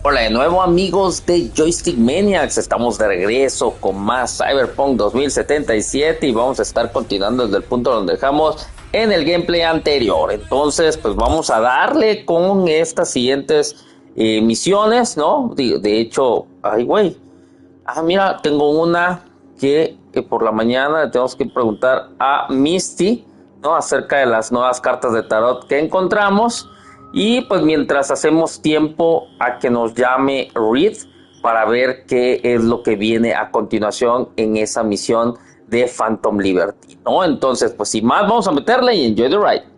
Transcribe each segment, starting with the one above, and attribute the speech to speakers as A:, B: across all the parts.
A: Hola de nuevo amigos de Joystick Maniacs, estamos de regreso con más Cyberpunk 2077 y vamos a estar continuando desde el punto donde dejamos en el gameplay anterior. Entonces pues vamos a darle con estas siguientes misiones, ¿no? De hecho, ay güey, mira, tengo una que por la mañana le tenemos que preguntar a Misty, ¿no? Acerca de las nuevas cartas de tarot que encontramos. Y pues mientras hacemos tiempo a que nos llame Reed para ver qué es lo que viene a continuación en esa misión de Phantom Liberty, ¿no? Entonces, pues sin más, vamos a meterle y enjoy the ride.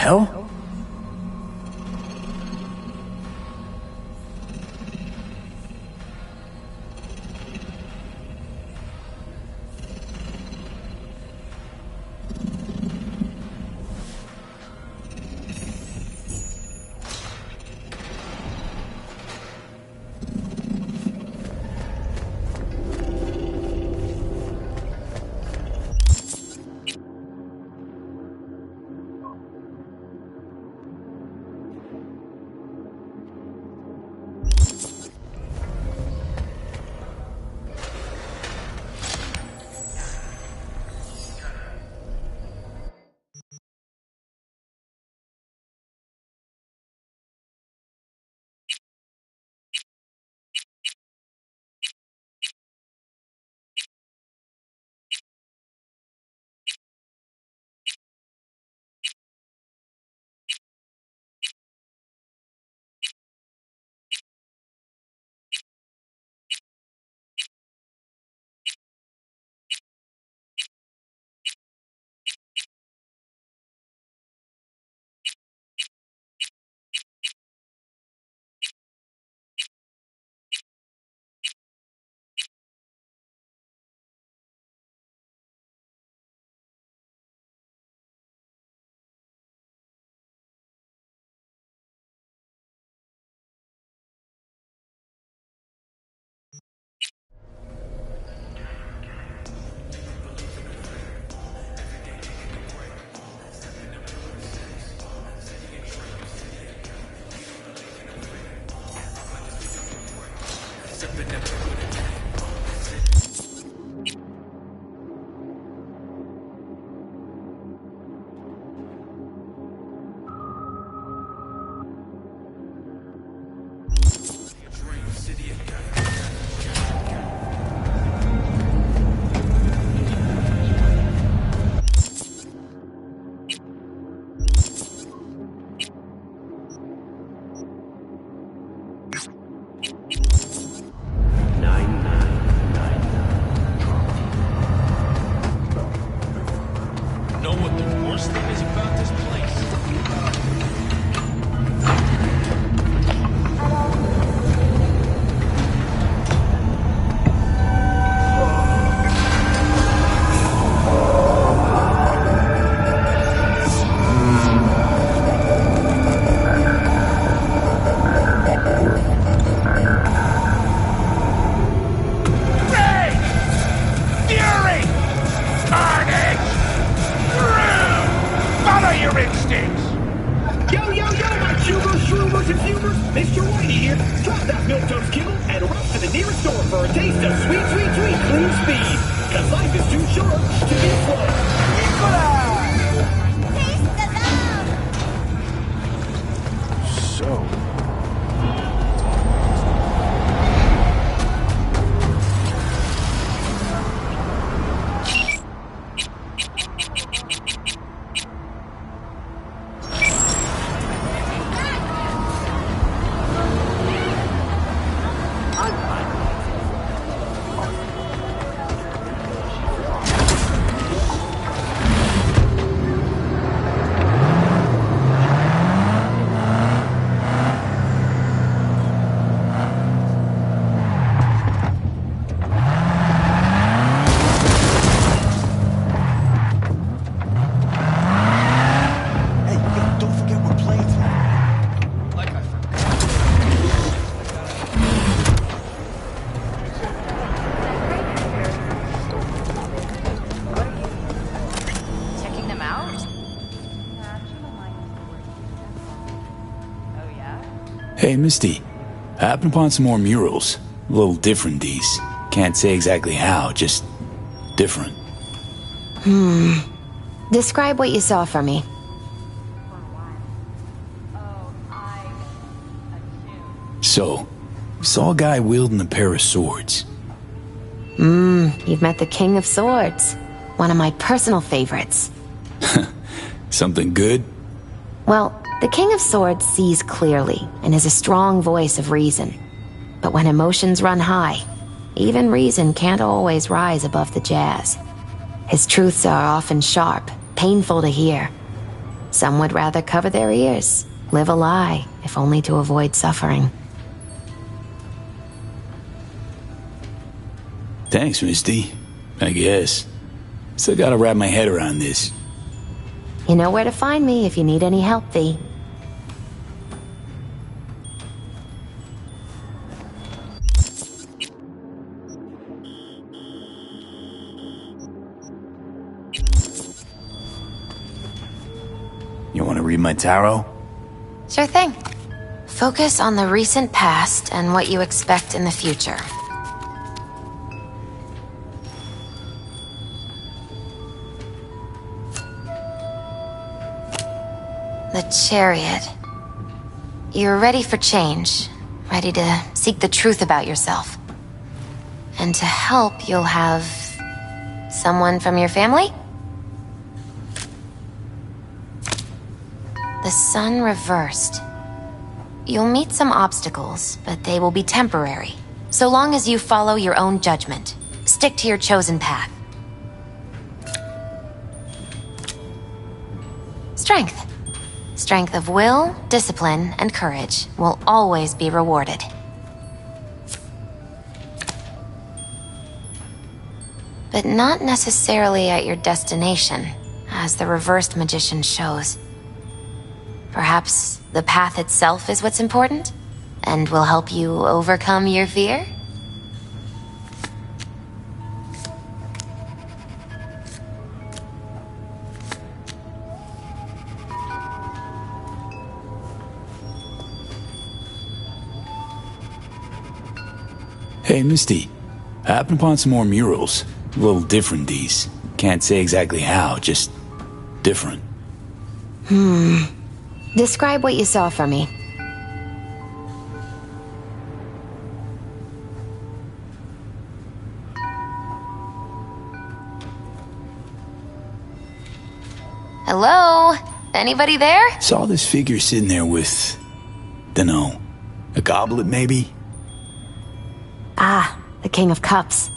B: hell? Hey, Misty. I happened upon some more murals. A little different, these. Can't say exactly how, just different.
C: Describe what you saw for me.
B: So, saw a guy wielding a pair of swords.
C: You've met the King of Swords. One of my personal favorites.
B: Something good?
C: Well, the King of Swords sees clearly and has a strong voice of reason. But when emotions run high, even reason can't always rise above the jazz. His truths are often sharp, painful to hear. Some would rather cover their ears, live a lie, if only to avoid suffering.
B: Thanks, Misty. I guess. Still gotta wrap my head around this.
C: You know where to find me if you need any help, V.
B: You wanna read my tarot?
C: Sure thing. Focus on the recent past and what you expect in the future. The Chariot. You're ready for change, ready to seek the truth about yourself. And to help, you'll have someone from your family? The Sun reversed. You'll meet some obstacles, but they will be temporary. So long as you follow your own judgment. Stick to your chosen path. Strength. Strength of will, discipline, and courage will always be rewarded. But not necessarily at your destination, as the reversed magician shows. Perhaps the path itself is what's important, and will help you overcome your fear?
B: Hey, Misty. I happened upon some more murals. A little different, these. Can't say exactly how, just different.
C: Describe what you saw for me. Hello? Anybody there?
B: Saw this figure sitting there with, dunno, a goblet maybe?
C: Ah, the King of Cups.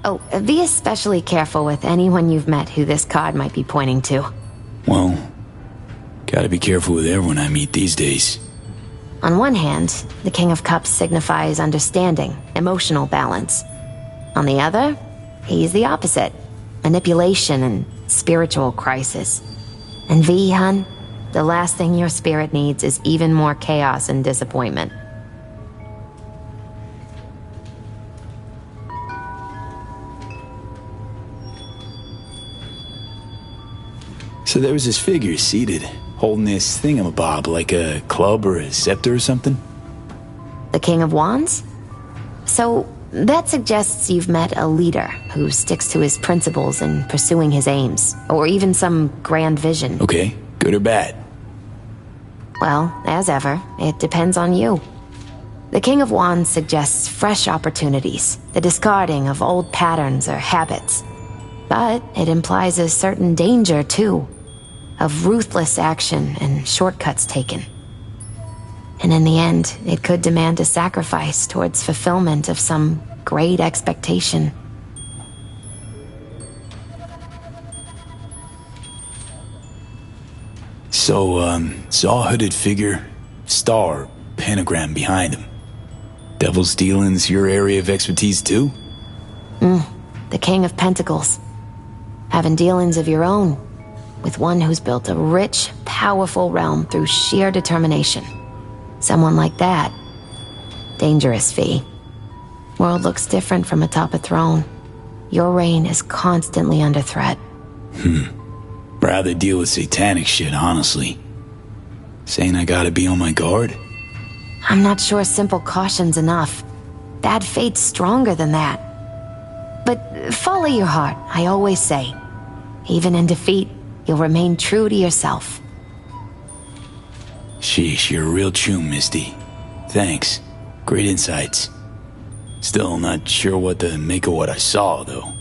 C: Oh, be especially careful with anyone you've met who this card might be pointing to.
B: Well, gotta be careful with everyone I meet these days.
C: On one hand, the King of Cups signifies understanding, emotional balance. On the other, he's the opposite. Manipulation and spiritual crisis. And V, hun, the last thing your spirit needs is even more chaos and disappointment.
B: So there was this figure seated, holding this thingamabob like a club or a scepter or something?
C: The King of Wands? So, that suggests you've met a leader who sticks to his principles and pursuing his aims, or even some grand vision.
B: Okay, good or bad?
C: Well, as ever, it depends on you. The King of Wands suggests fresh opportunities, the discarding of old patterns or habits. But it implies a certain danger, too, of ruthless action and shortcuts taken. And in the end, it could demand a sacrifice towards fulfillment of some great expectation.
B: So, saw a hooded figure, star, pentagram behind him. Devil's dealings your area of expertise too?
C: The King of Pentacles. Having dealings of your own, with one who's built a rich, powerful realm through sheer determination. Someone like that. Dangerous, V. World looks different from atop a throne. Your reign is constantly under threat.
B: Rather deal with satanic shit, honestly. Saying I gotta be on my guard?
C: I'm not sure simple caution's enough. Bad fate's stronger than that. But follow your heart, I always say. Even in defeat, you'll remain true to yourself.
B: Sheesh, you're a real chum, Misty. Thanks. Great insights. Still not sure what to make of what I saw, though.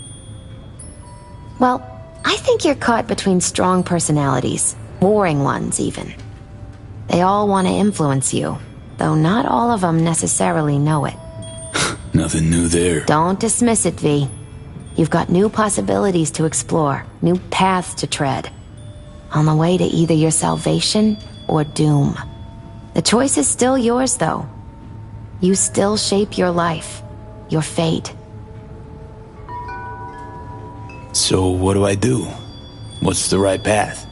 C: Well, I think you're caught between strong personalities, warring ones even. They all want to influence you, though not all of them necessarily know it.
B: Nothing new there.
C: Don't dismiss it, V. You've got new possibilities to explore, new paths to tread. on the way to either your salvation or doom. The choice is still yours, though. You still shape your life, your fate.
B: So what do I do? What's the right path?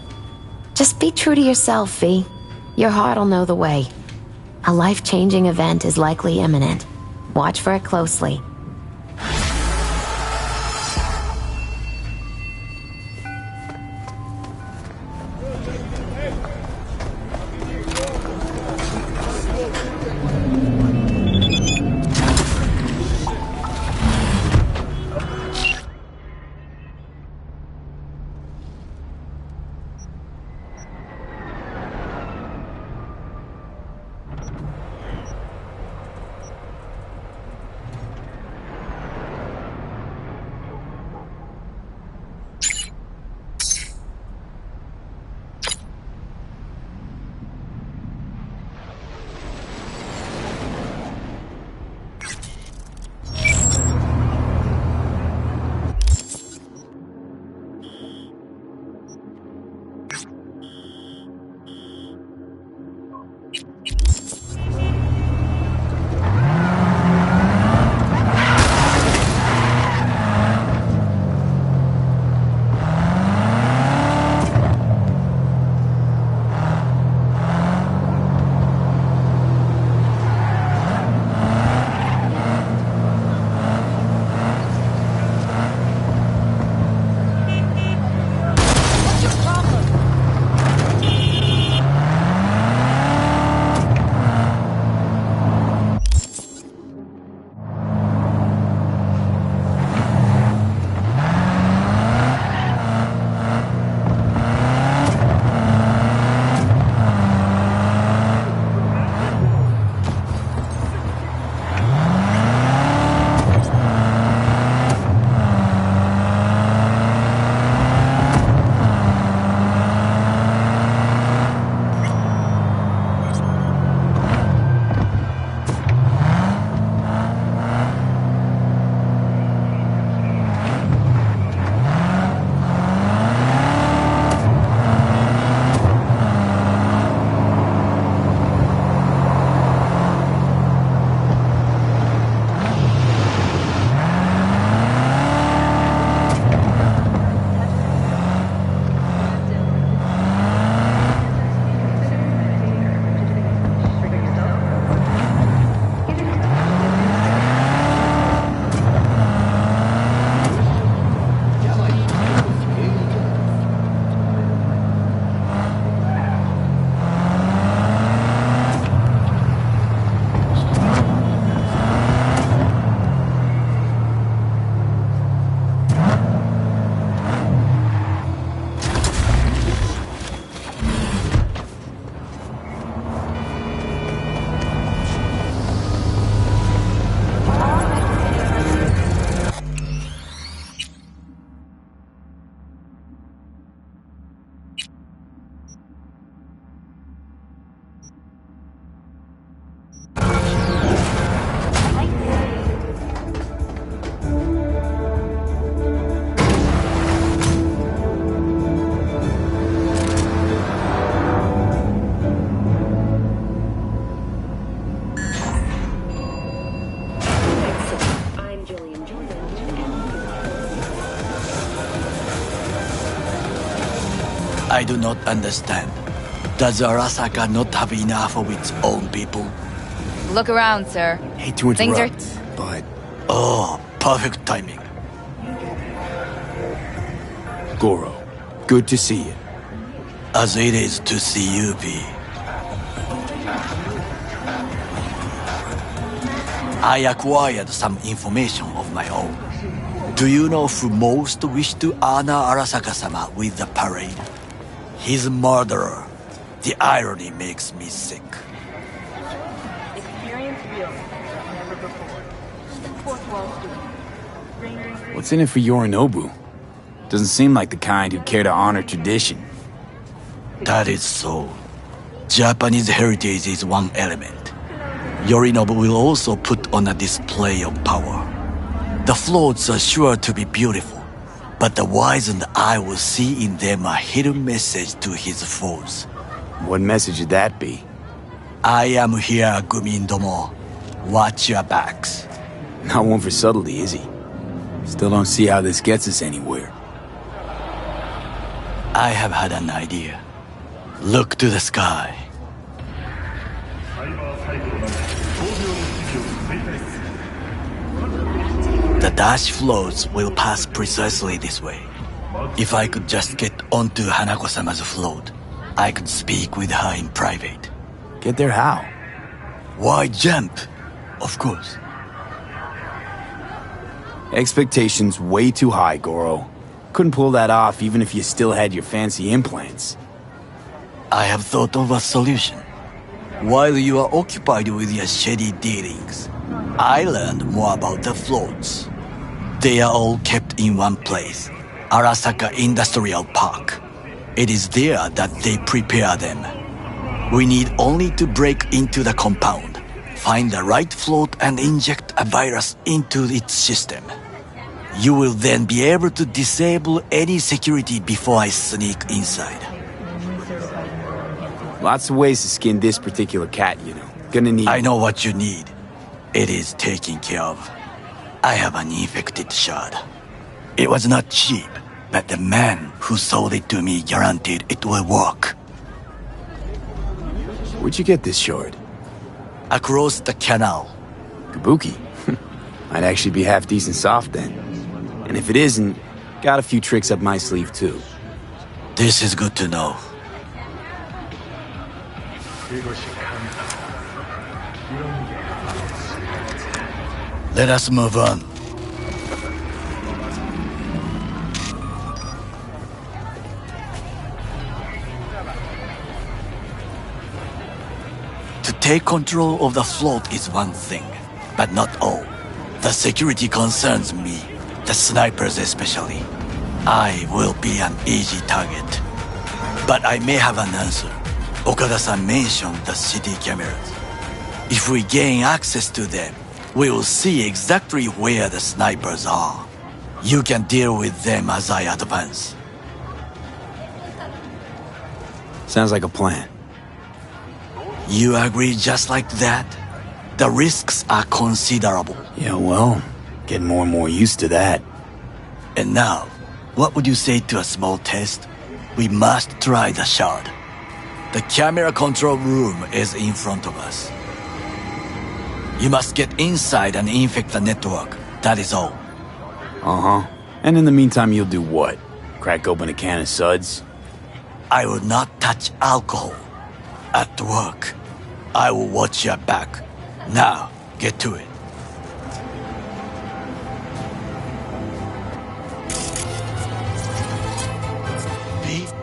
C: Just be true to yourself, V. Your heart'll know the way. A life-changing event is likely imminent. Watch for it closely.
D: I do not understand. Does Arasaka not have enough of its own people?
E: Look around, sir.
B: Hate to
E: Things
B: interrupt, but...
D: Oh, perfect timing.
B: Goro, good to see you.
D: As it is to see you, V. I acquired some information of my own. Do you know who most wished to honor Arasaka-sama with the parade? His murderer. The irony makes me sick.
F: Experience real, never before. Fourth wall student.
B: What's in it for Yorinobu? Doesn't seem like the kind who care to honor tradition.
D: That is so. Japanese heritage is one element. Yorinobu will also put on a display of power. The floats are sure to be beautiful. But the wizened eye will see in them a hidden message to his foes.
B: What message would that be?
D: I am here, Gumindomo. Watch your backs.
B: Not one for subtlety, is he? Still don't see how this gets us anywhere.
D: I have had an idea. Look to the sky. The dash floats will pass precisely this way. If I could just get onto Hanako-sama's float, I could speak with her in private.
B: Get there how?
D: Why jump? Of course.
B: Expectations way too high, Goro. Couldn't pull that off even if you still had your fancy implants.
D: I have thought of a solution. While you are occupied with your shady dealings, I learned more about the floats. They are all kept in one place, Arasaka Industrial Park. It is there that they prepare them. We need only to break into the compound, find the right float and inject a virus into its system. You will then be able to disable any security before I sneak inside.
B: Lots of ways to skin this particular cat, you know. Gonna need...
D: I know what you need. It is taken care of. I have an infected shard. It was not cheap, but the man who sold it to me guaranteed it will work.
B: Where'd you get this shard?
D: Across the canal.
B: Kabuki? Might actually be half decent soft then. And if it isn't, got a few tricks up my sleeve too.
D: This is good to know. Let us move on. To take control of the float is one thing, but not all. The security concerns me, the snipers especially. I will be an easy target. But I may have an answer. Okada-san mentioned the city cameras. If we gain access to them, we will see exactly where the snipers are. You can deal with them as I advance.
B: Sounds like a plan.
D: You agree just like that? The risks are considerable.
B: Yeah, well, getting more and more used to that.
D: And now, what would you say to a small test? We must try the shard. The camera control room is in front of us. You must get inside and infect the network. That is all.
B: Uh-huh. And in the meantime, you'll do what? Crack open a can of suds?
D: I will not touch alcohol. At work, I will watch your back. Now, get to it. Pete?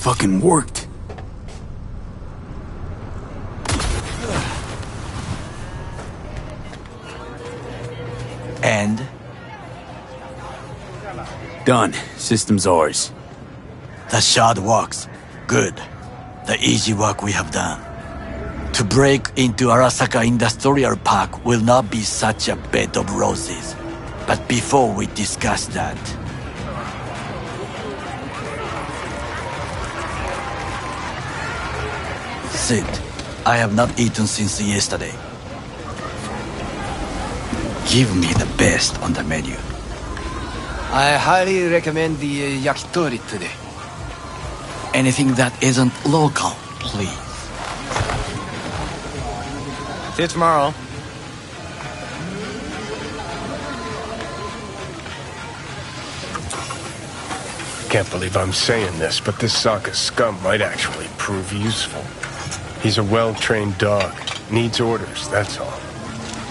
B: Fucking worked.
D: And?
B: Done. System's ours.
D: The shard works. Good. The easy work we have done. To break into Arasaka Industrial Park will not be such a bed of roses. But before we discuss that... Sit. I have not eaten since yesterday. Give me the best on the menu.
G: I highly recommend the yakitori today.
D: Anything that isn't local, please.
G: See you tomorrow.
H: Can't believe I'm saying this, but this Sokka scum might actually prove useful. He's a well-trained dog. Needs orders, that's all.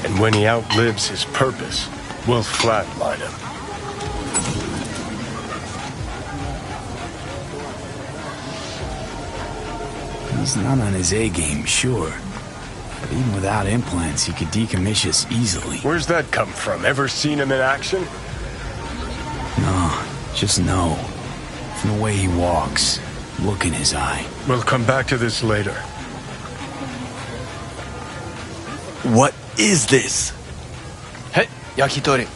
H: And when he outlives his purpose, we'll flatline him.
B: He's not on his A-game, sure. But even without implants, he could decommission us easily.
H: Where's that come from? Ever seen him in action?
B: No, just know. From the way he walks, look in his eye.
H: We'll come back to this later.
D: What is this?
G: Hey, yakitori.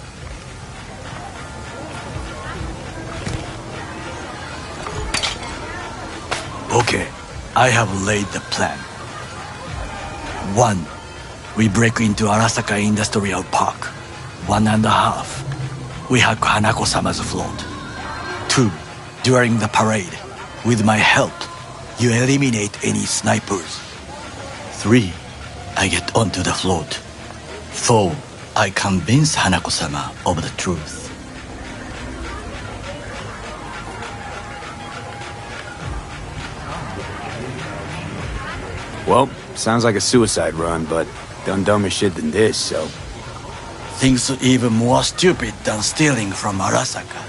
D: Okay, I have laid the plan. 1. We break into Arasaka Industrial Park. 1.5. We hack Hanako-sama's float. 2. During the parade, with my help, you eliminate any snipers. 3. I get onto the float. 4. I convince Hanako-sama of the truth.
B: Well, sounds like a suicide run, but done dumber shit than this, so...
D: Things even more stupid than stealing from Arasaka.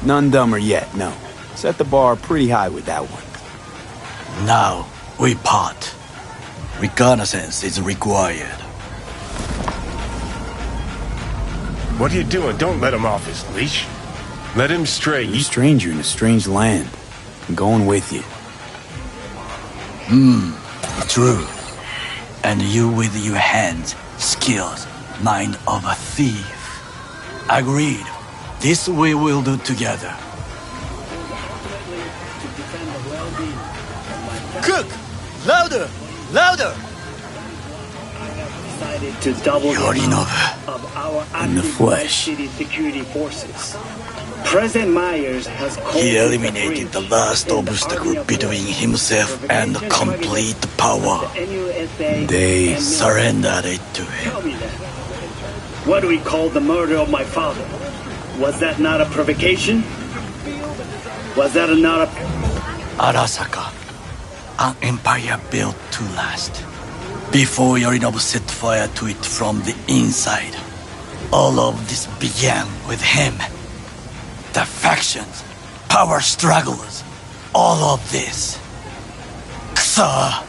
B: None dumber yet, no. Set the bar pretty high with that one.
D: Now, we part. Reconnaissance is required.
H: What are you doing? Don't let him off his leash. Let him stray.
B: You're a stranger in a strange land. I'm going with you.
D: True. And you with your hands, skills, mind of a thief. Agreed. This we will do together.
G: Cook! Louder! Louder!
I: To double the
D: Yorinobu.
I: amount of our
B: In the
I: active
B: flesh.
I: city security forces. President Myers has called
D: He
I: it a
D: eliminated the
I: breach
D: last
I: in the
D: obstacle
I: Army of
D: between
I: Land.
D: himself and complete power.
I: The NUSA
B: They
I: and
D: Surrendered it to him.
I: Tell me that. What do we call the murder of my father? Was that not a provocation? Was that not a...
D: Arasaka, an empire built to last. Before Yorinobu set fire to it from the inside, all of this began with him. The factions, power struggles, all of this. Kusa!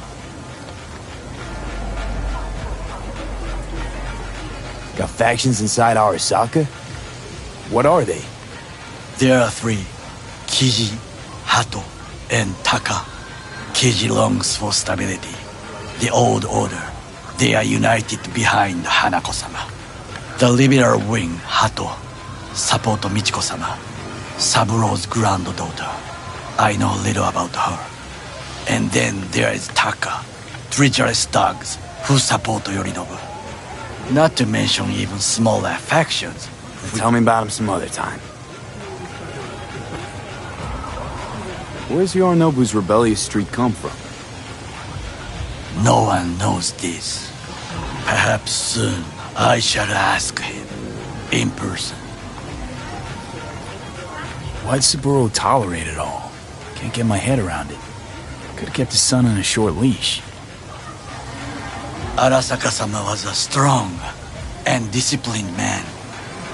B: got factions inside Arasaka? What are they?
D: There are 3. Kiji, Hato, and Taka. Kiji longs for stability. The old order. They are united behind Hanako-sama. The liberal wing, Hato, support Michiko-sama, Saburo's granddaughter. I know little about her. And then there is Taka, treacherous thugs who support Yorinobu. Not to mention even smaller factions.
B: Tell me about him some other time. Where's Yorinobu's rebellious streak come from?
D: No one knows this. Perhaps soon I shall ask him in person.
B: Why'd Saburo tolerate it all? Can't get my head around it. Could've kept his son on a short leash.
D: Arasaka-sama was a strong and disciplined man.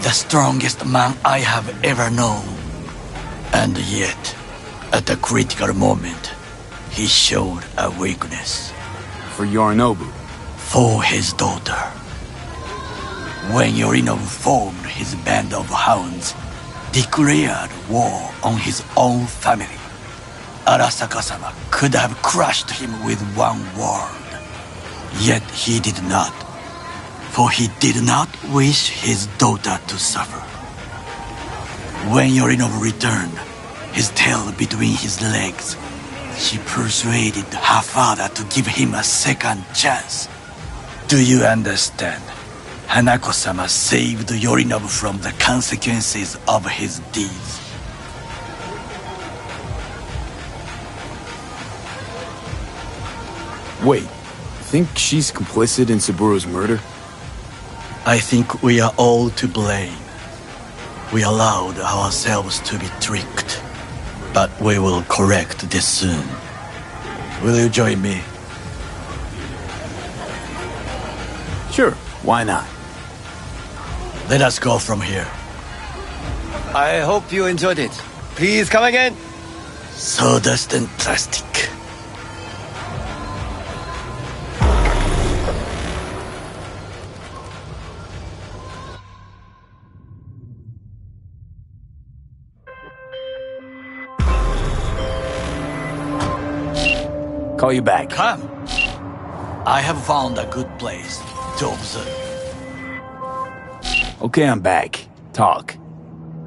D: The strongest man I have ever known. And yet, at the critical moment, he showed a weakness.
B: For Yorinobu.
D: For his daughter. When Yorinobu formed his band of hounds, declared war on his own family, Arasaka-sama could have crushed him with one word. Yet he did not, for he did not wish his daughter to suffer. When Yorinobu returned, his tail between his legs, she persuaded her father to give him a second chance. Do you understand? Hanako-sama saved Yorinobu from the consequences of his deeds.
B: Wait, you think she's complicit in Saburo's murder?
D: I think we are all to blame. We allowed ourselves to be tricked. But we will correct this soon. Will you join me?
B: Sure, why not?
D: Let us go from here.
G: I hope you enjoyed it. Please come again.
D: Sawdust and plastic.
B: Call you back.
D: Come. I have found a good place to observe.
B: Okay, I'm back. Talk.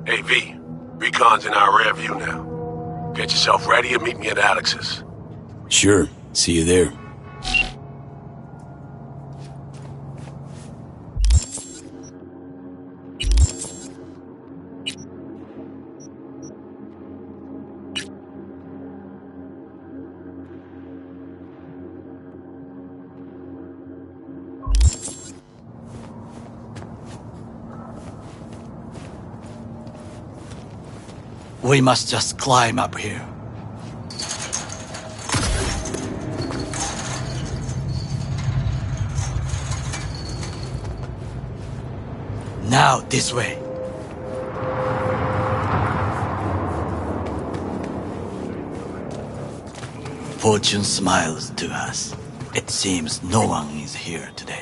J: Hey, V. Recon's in our rear view now. Get yourself ready and meet me at Alex's.
B: Sure. See you there.
D: We must just climb up here. Now, this way. Fortune smiles to us. It seems no one is here today.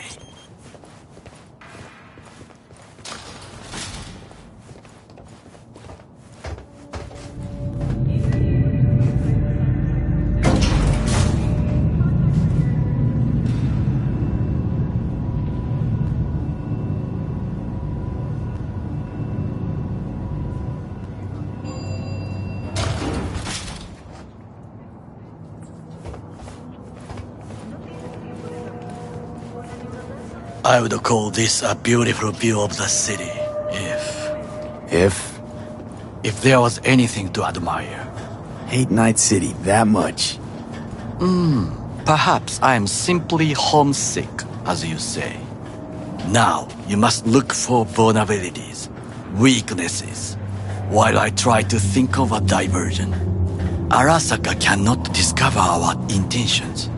D: I would call this a beautiful view of the city, if there was anything to admire.
B: Hate Night City that much.
D: Perhaps I am simply homesick, as you say. Now, you must look for vulnerabilities, weaknesses, while I try to think of a diversion. Arasaka cannot discover our intentions.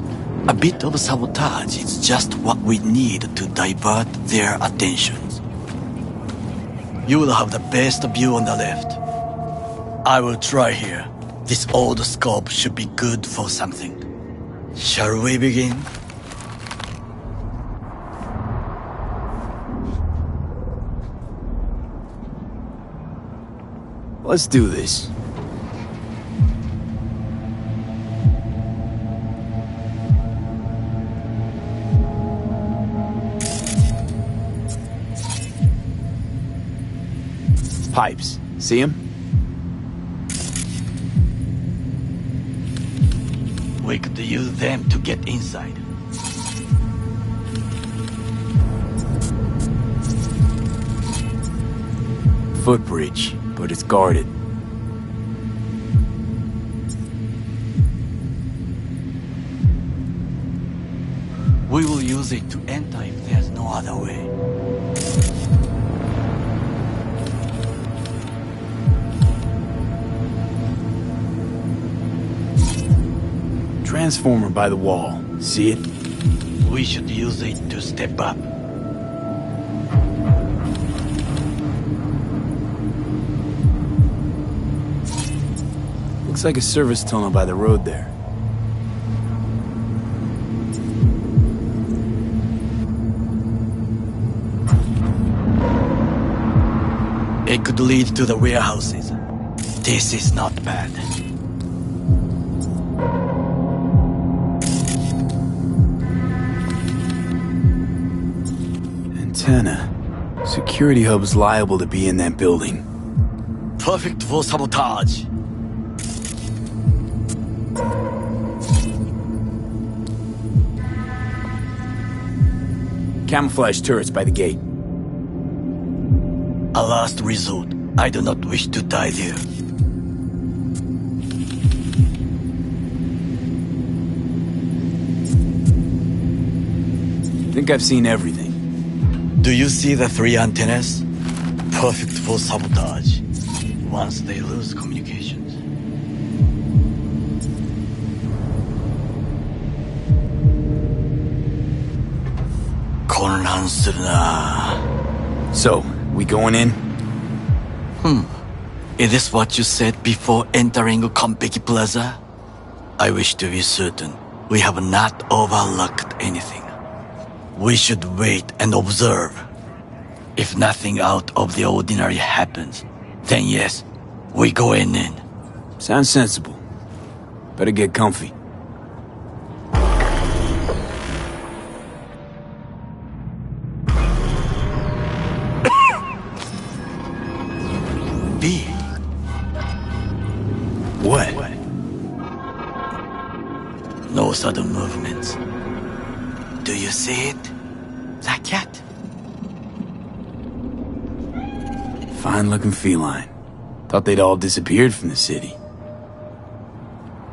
D: A bit of sabotage is just what we need to divert their attentions. You will have the best view on the left. I will try here. This old scope should be good for something. Shall we begin?
B: Let's do this. Pipes. See him?
D: We could use them to get inside.
B: Footbridge, but it's guarded.
D: We will use it to enter if there's no other way.
B: Transformer by the wall. See it?
D: We should use it to step up.
B: Looks like a service tunnel by the road there.
D: It could lead to the warehouses. This is not bad.
B: Antenna. Security hub's liable to be in that building.
D: Perfect for sabotage.
B: Camouflage turrets by the gate.
D: A last resort. I do not wish to die there.
B: I think I've seen everything.
D: Do you see the 3 antennas? Perfect for sabotage. Once they lose communications.
B: So, we going in?
D: Is this what you said before entering Konpeki Plaza? I wish to be certain we have not overlooked anything. We should wait and observe. If nothing out of the ordinary happens, then yes, we go in.
B: Sounds sensible. Better get comfy.
D: B.
B: What?
D: No sudden movements. Do you see it? The cat?
B: Fine-looking feline. Thought they'd all disappeared from the city.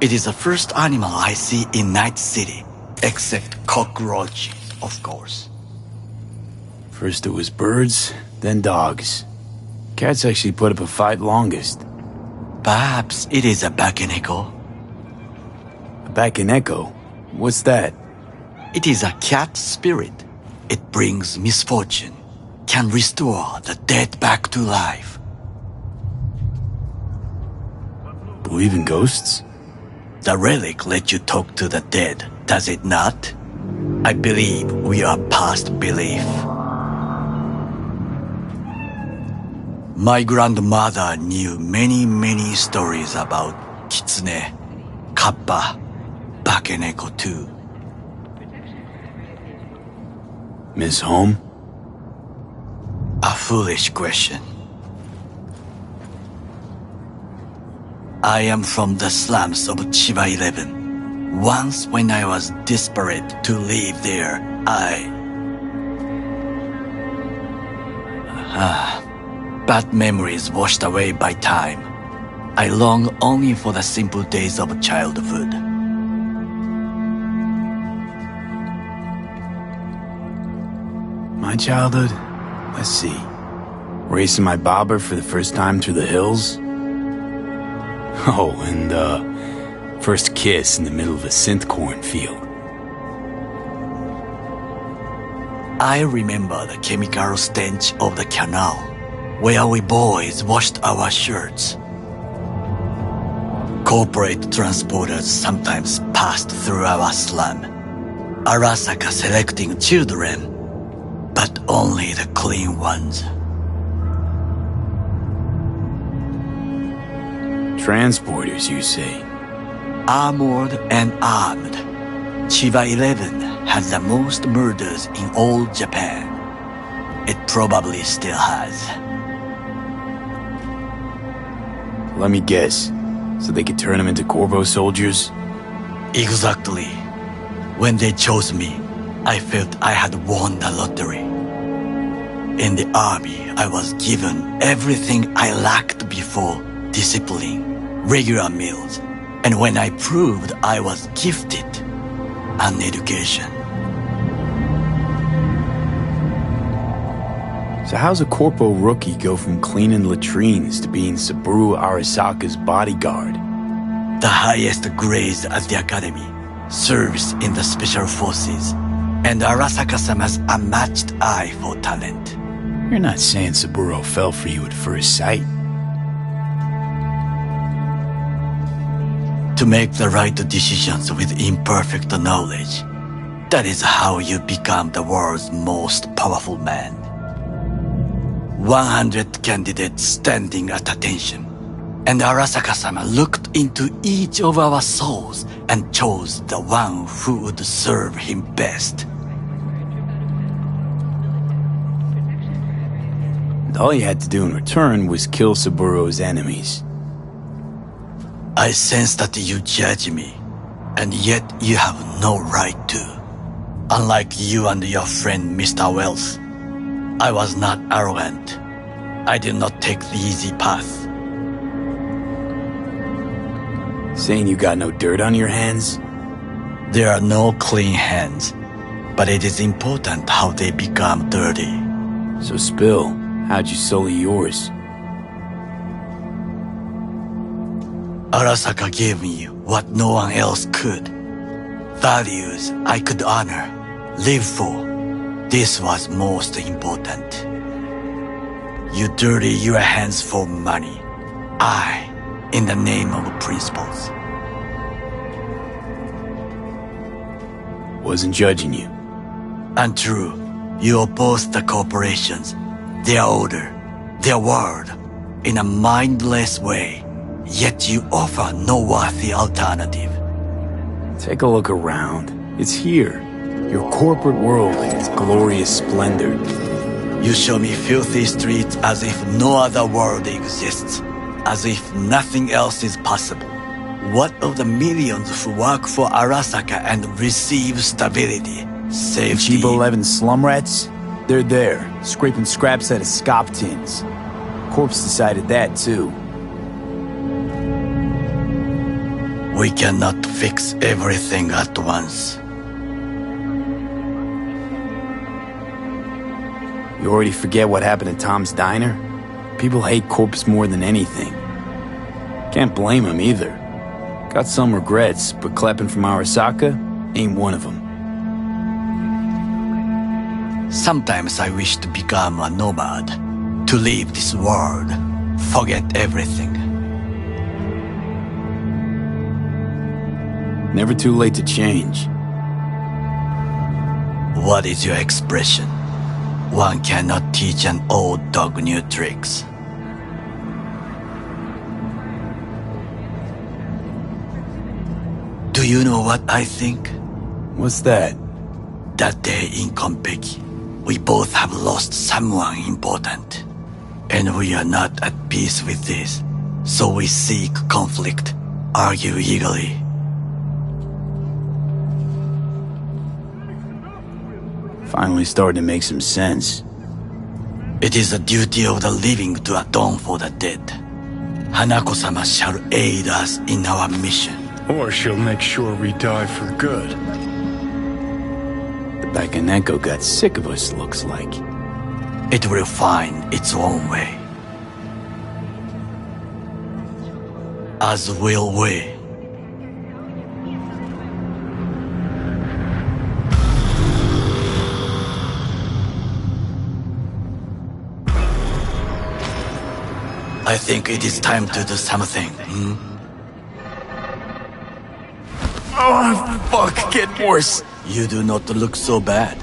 D: It is the first animal I see in Night City, except cockroaches, of course.
B: First it was birds, then dogs. Cats actually put up a fight longest.
D: Perhaps it is a bakeneko.
B: A bakeneko? What's that?
D: It is a cat spirit. It brings misfortune, can restore the dead back to life.
B: Believe in ghosts?
D: The relic lets you talk to the dead, does it not? I believe we are past belief. My grandmother knew many stories about kitsune, kappa, bakeneko too.
B: Miss Home?
D: A foolish question. I am from the slums of Chiba 11. Once when I was desperate to live there, bad memories washed away by time. I long only for the simple days of childhood.
B: My childhood? Let's see. Racing my bobber for the first time through the hills? Oh, and first kiss in the middle of a synth cornfield.
D: I remember the chemical stench of the canal, where we boys washed our shirts. Corporate transporters sometimes passed through our slum, Arasaka selecting children, but only the clean ones.
B: Transporters, you say?
D: Armored and armed. Chiba 11 has the most murders in all Japan. It probably still has.
B: Let me guess. So they could turn them into Corvo soldiers?
D: Exactly. When they chose me, I felt I had won the lottery. In the army, I was given everything I lacked before: discipline, regular meals, and when I proved I was gifted, an education.
B: So how's a corpo rookie go from cleaning latrines to being Saburo Arasaka's bodyguard?
D: The highest grades at the academy, service in the special forces, and Arasaka-sama's unmatched eye for talent.
B: You're not saying Saburo fell for you at first sight?
D: To make the right decisions with imperfect knowledge, that is how you become the world's most powerful man. 100 candidates standing at attention, and Arasaka-sama looked into each of our souls and chose the one who would serve him best.
B: And all you had to do in return was kill Saburo's enemies.
D: I sense that you judge me, and yet you have no right to. Unlike you and your friend Mr. Wells, I was not arrogant. I did not take the easy path.
B: Saying you got no dirt on your hands?
D: There are no clean hands, but it is important how they become dirty.
B: So spill, how'd you sully yours?
D: Arasaka gave me what no one else could. Values I could honor, live for. This was most important. You dirty your hands for money. I, in the name of principles.
B: Wasn't judging you.
D: Untrue. You oppose the corporations, their order, their word, in a mindless way. Yet you offer no worthy alternative.
B: Take a look around. It's here. Your corporate world in its glorious splendor.
D: You show me filthy streets as if no other world exists. As if nothing else is possible. What of the millions who work for Arasaka and receive stability, safety?
B: Cheap 11 slum rats? They're there, scraping scraps out of scop tins. Corpse decided that too.
D: We cannot fix everything at once.
B: You already forget what happened at Tom's Diner? People hate Corpse more than anything. Can't blame him either. Got some regrets, but clapping from Arasaka ain't one of them.
D: Sometimes I wish to become a nomad, to leave this world, forget everything.
B: Never too late to change.
D: What is your expression? One cannot teach an old dog new tricks. Do you know what I think?
B: What's that?
D: That day in Konpeki, we both have lost someone important. And we are not at peace with this. So we seek conflict, argue eagerly.
B: Finally starting to make some sense.
D: It is the duty of the living to atone for the dead. Hanako-sama shall aid us in our mission.
H: Or she'll make sure we die for good.
B: The Bakaneko got sick of us, looks like.
D: It will find its own way. As will we. I think it is time to do something,
B: Oh, fuck, get worse.
D: You do not look so bad.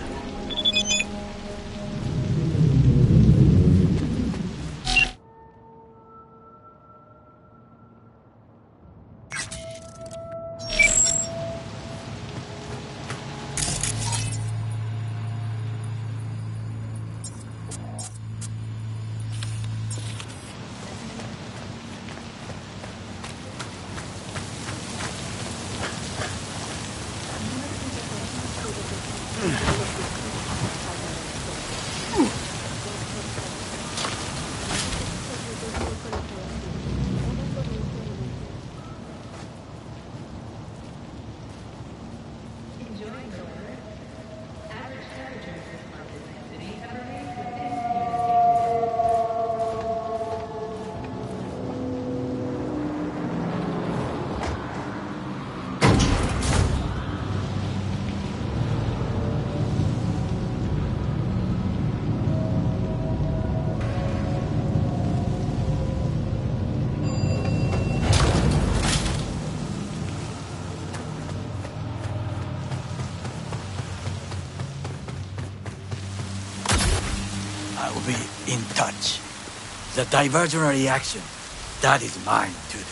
D: I'll be in touch. The diversionary action, that is mine to do.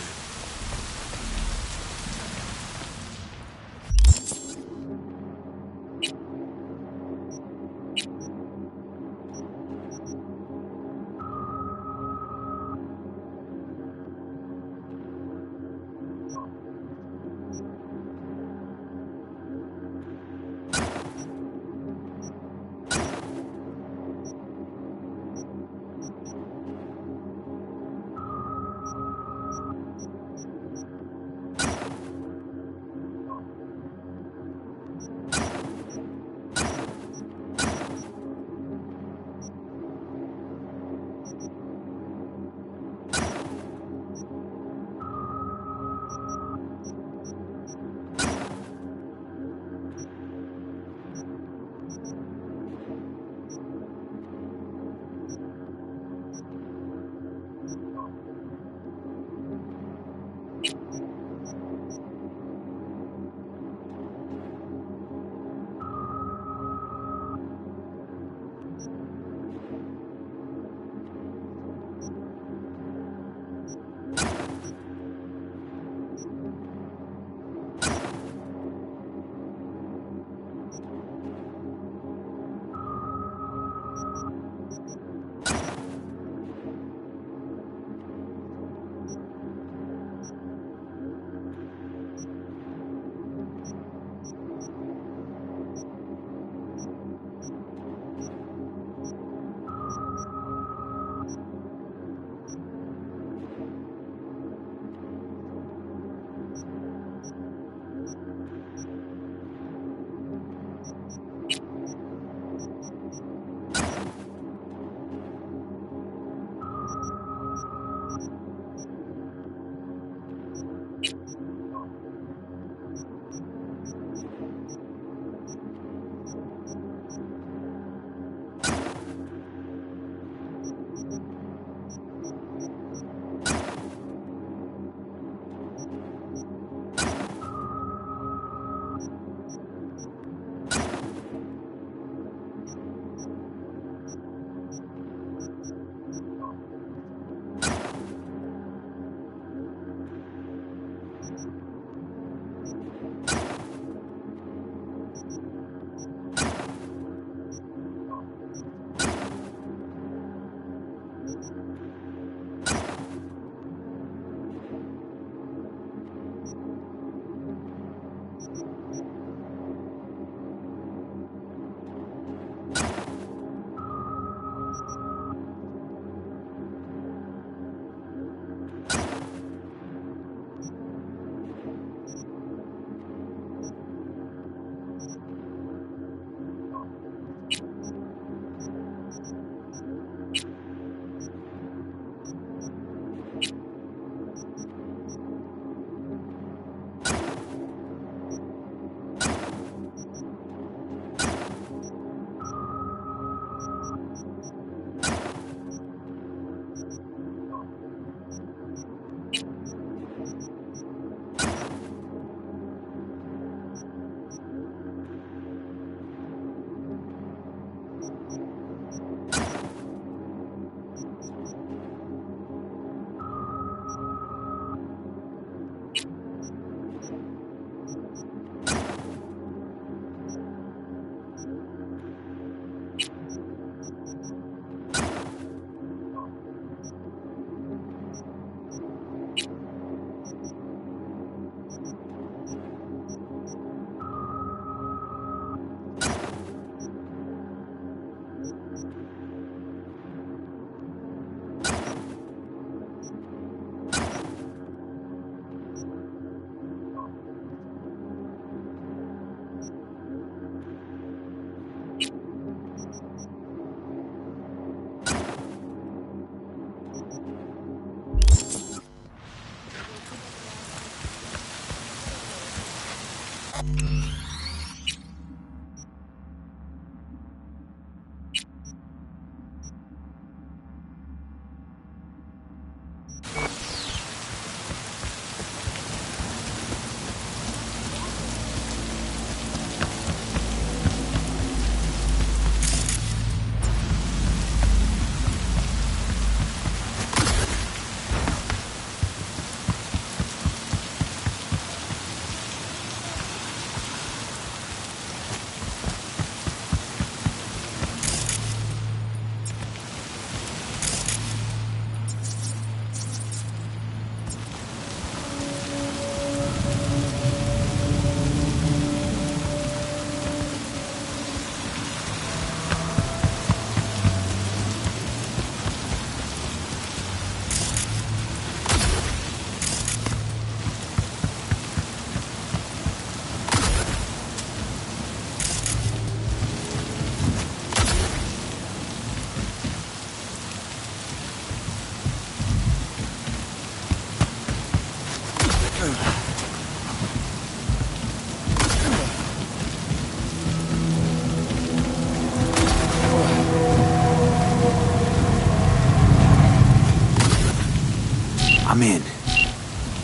B: I'm in.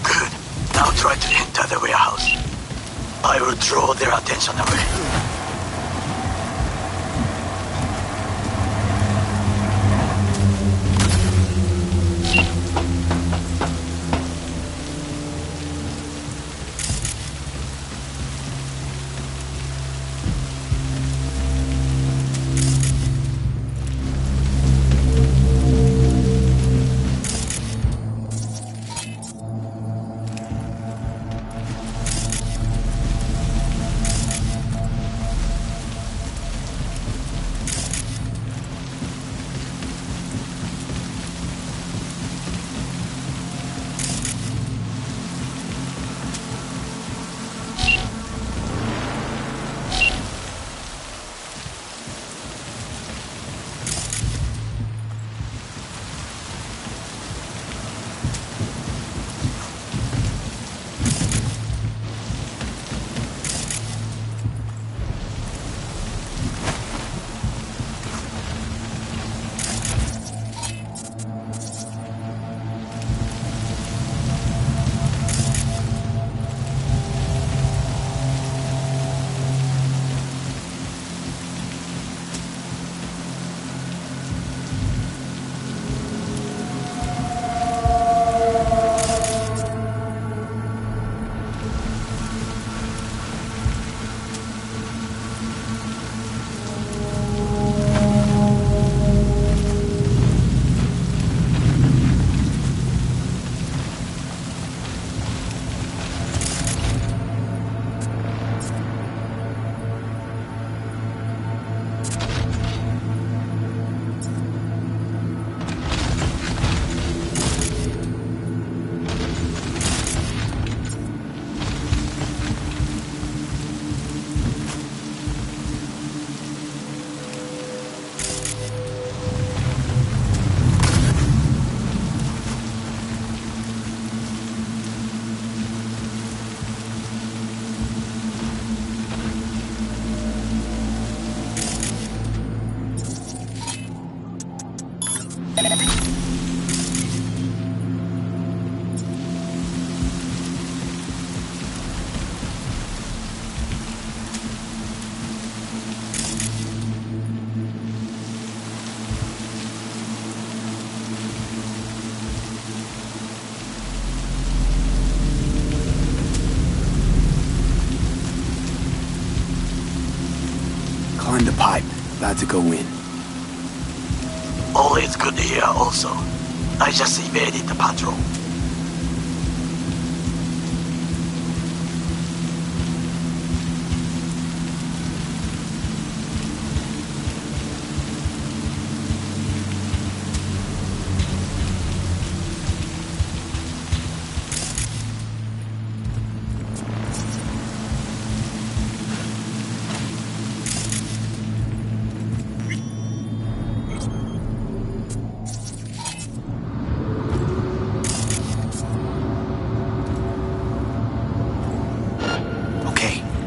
D: Good. Now try to enter the warehouse. I will draw their attention away.
B: pipe. About to go in.
D: Always good here also. I just evaded the patrol.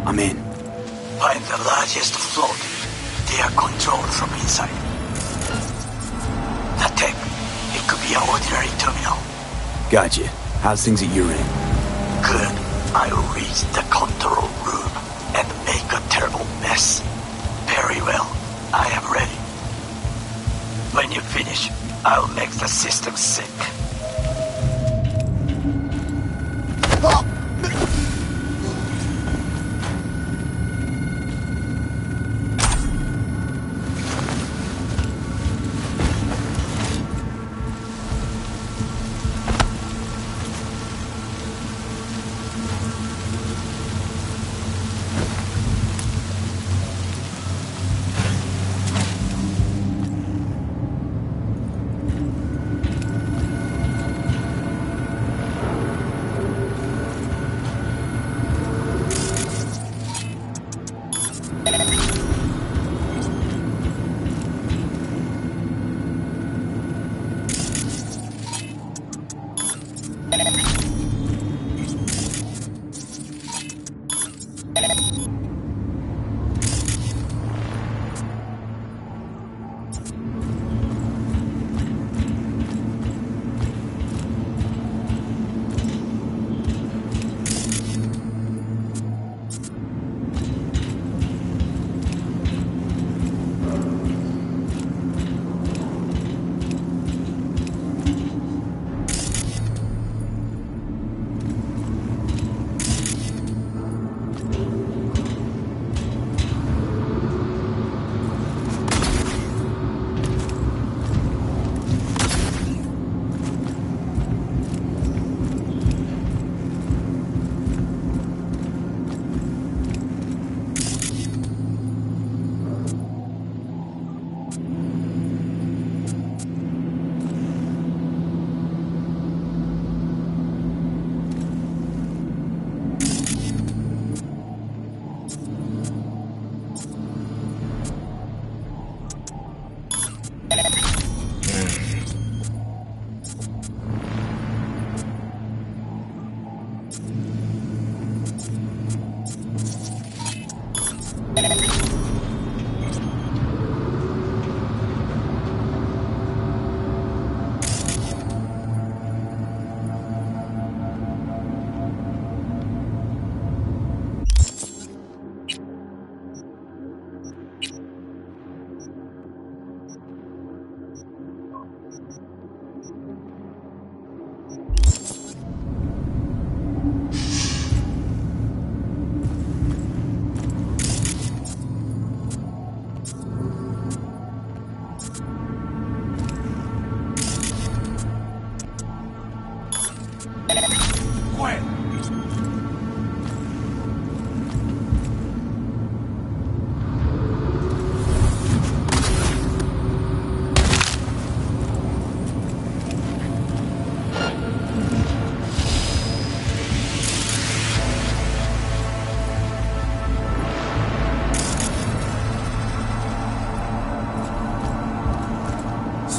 B: I'm in.
D: Find the largest float. They are controlled from inside. Not tech. It could be an ordinary terminal.
B: Gotcha. How's things at your end?
D: Good. I will reach the control room and make a terrible mess. Very well. I am ready. When you finish, I'll make the system sick. Oh!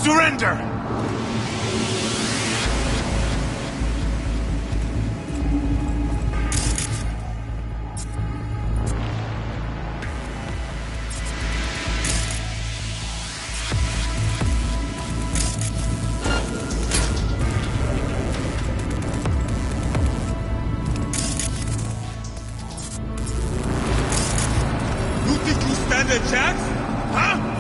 B: Surrender!
K: You think you stand a chance? Huh?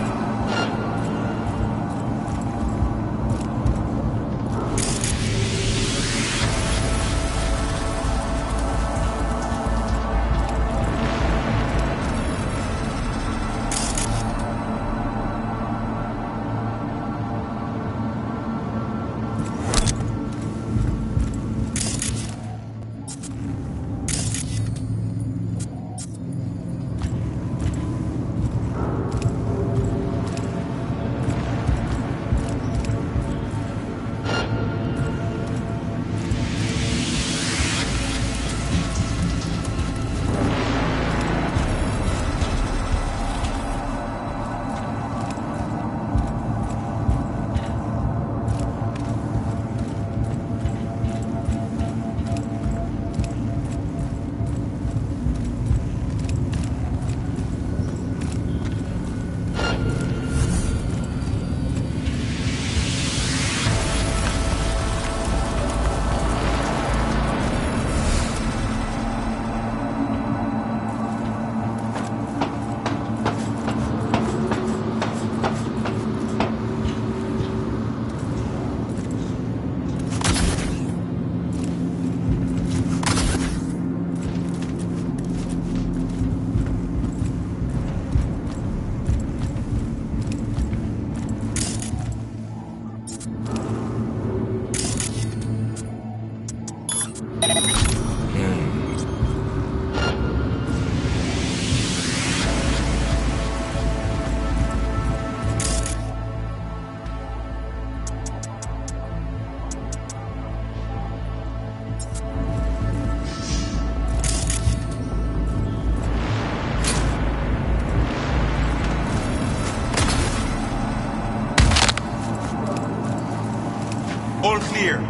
K: All clear.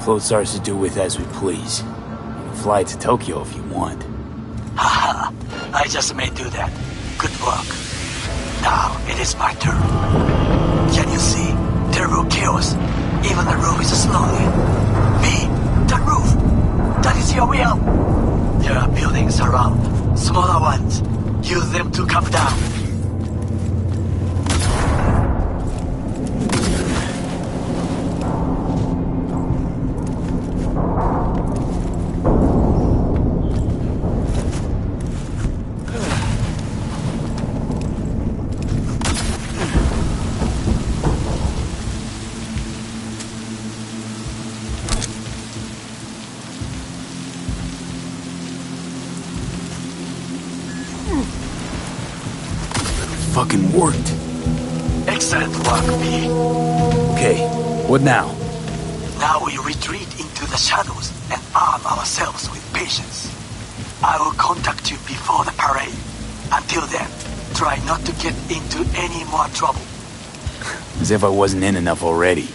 B: Float's ours to do with as we please. You can fly to Tokyo if you want.
D: Haha, I just may do that. Good work. Now it is my turn. Can you see? Terrible chaos. Even the roof is slowly. Me, the roof. That is your will. There are buildings around, smaller ones. Use them to come down.
B: Fucking worked.
D: Excellent work, B.
B: Okay, what now?
D: Now we retreat into the shadows and arm ourselves with patience. I will contact you before the parade. Until then, try not to get into any more trouble.
B: As if I wasn't in enough already.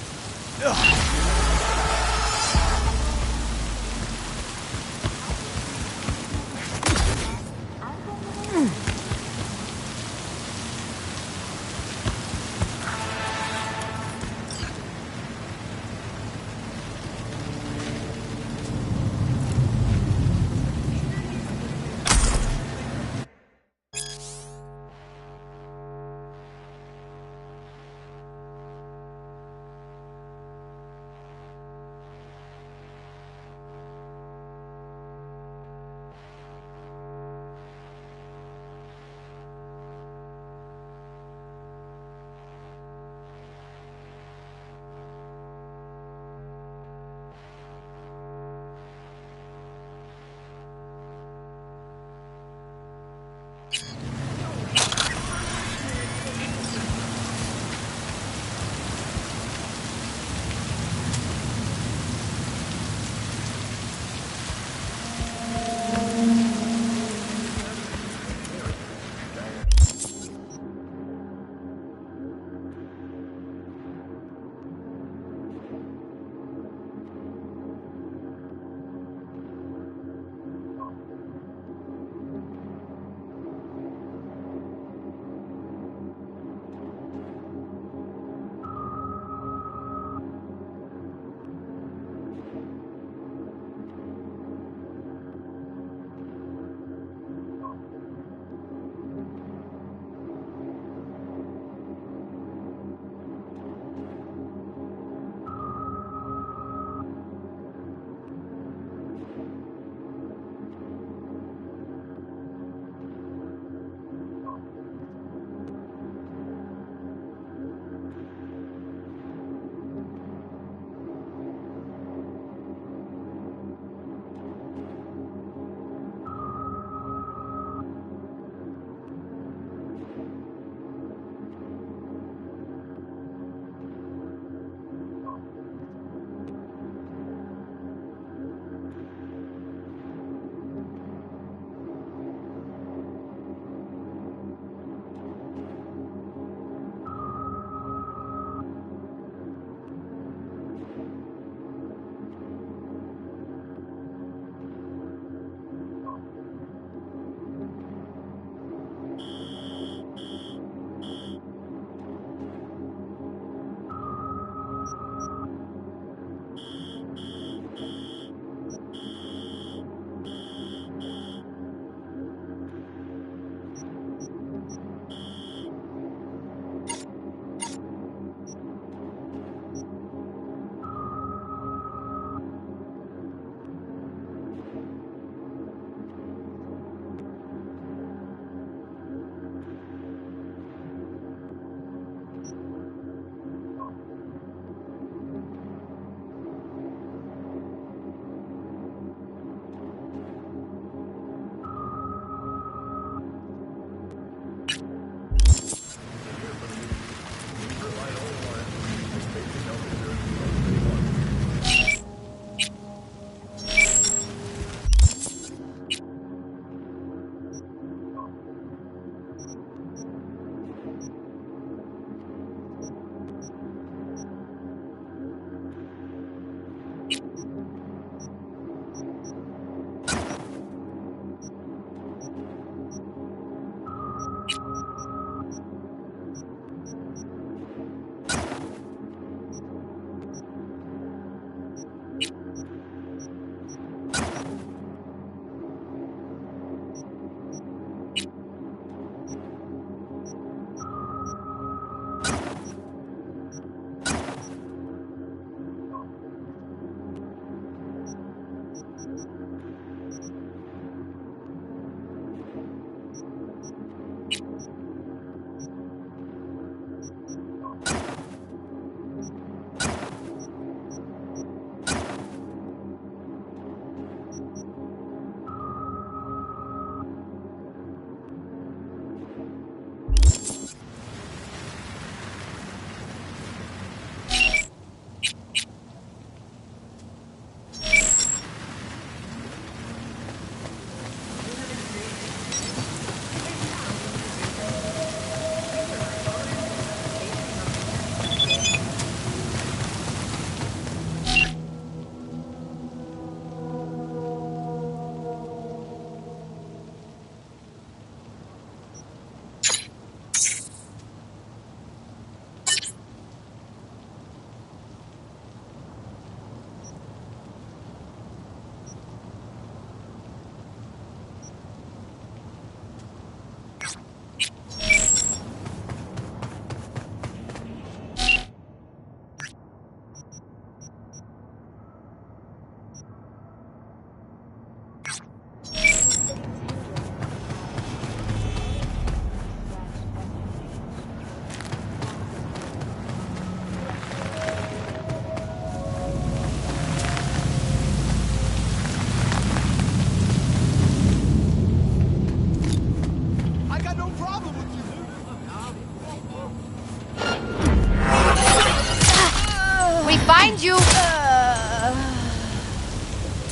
E: we find you...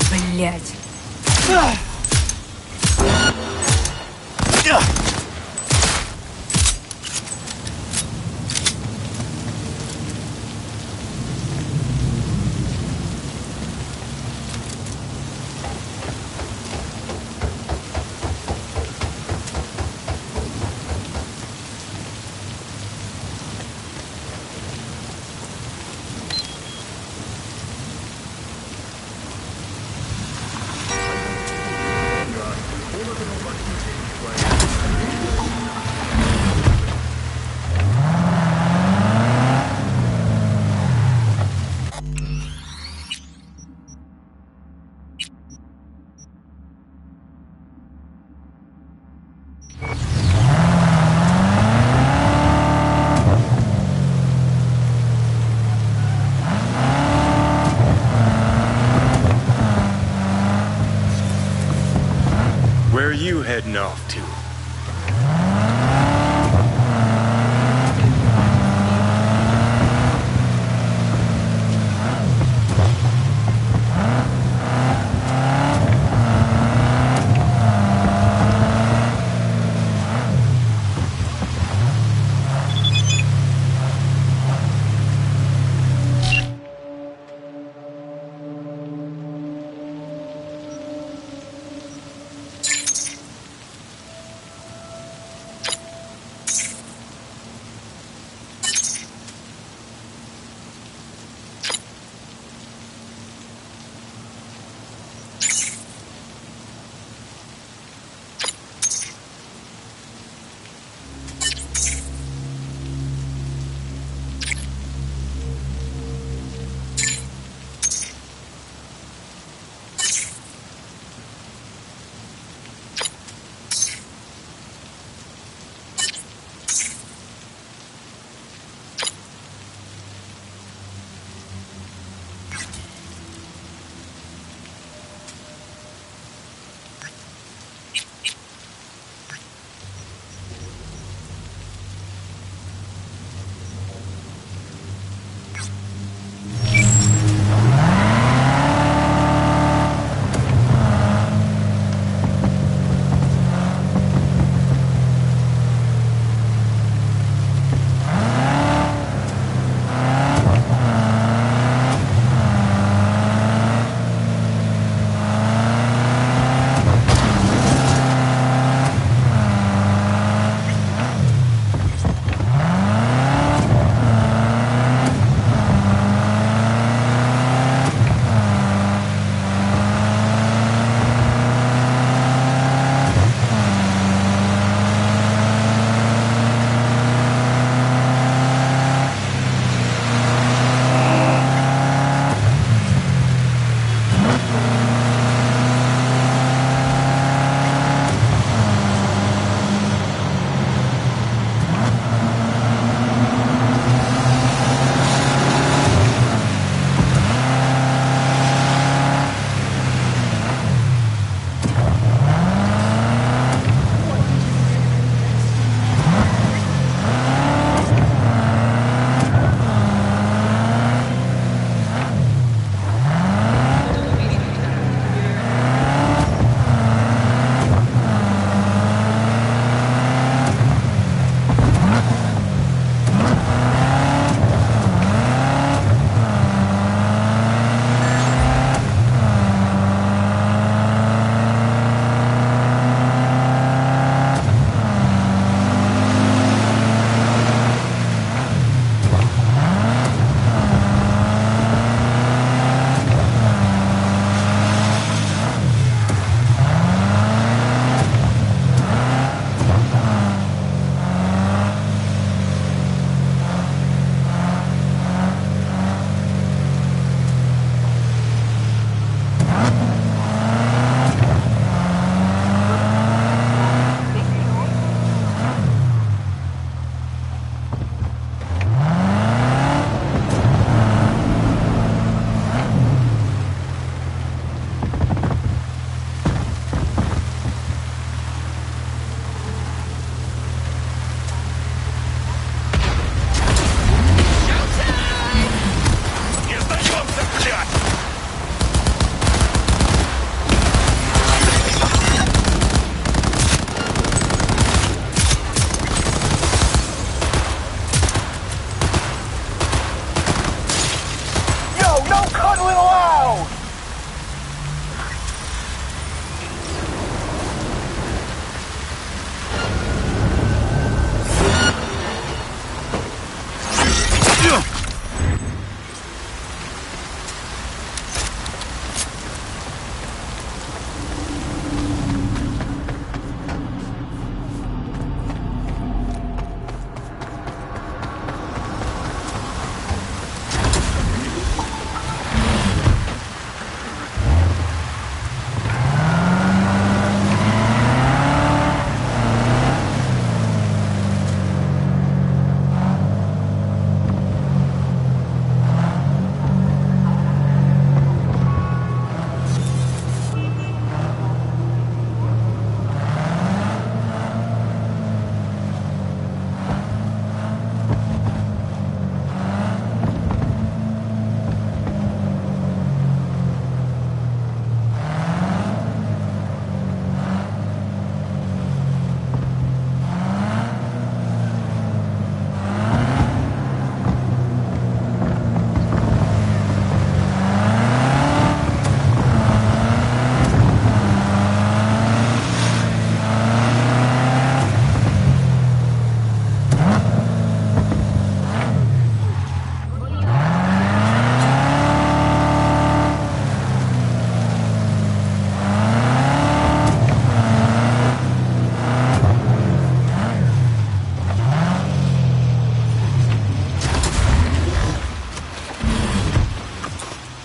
F: Блять.
H: Where are you heading off to?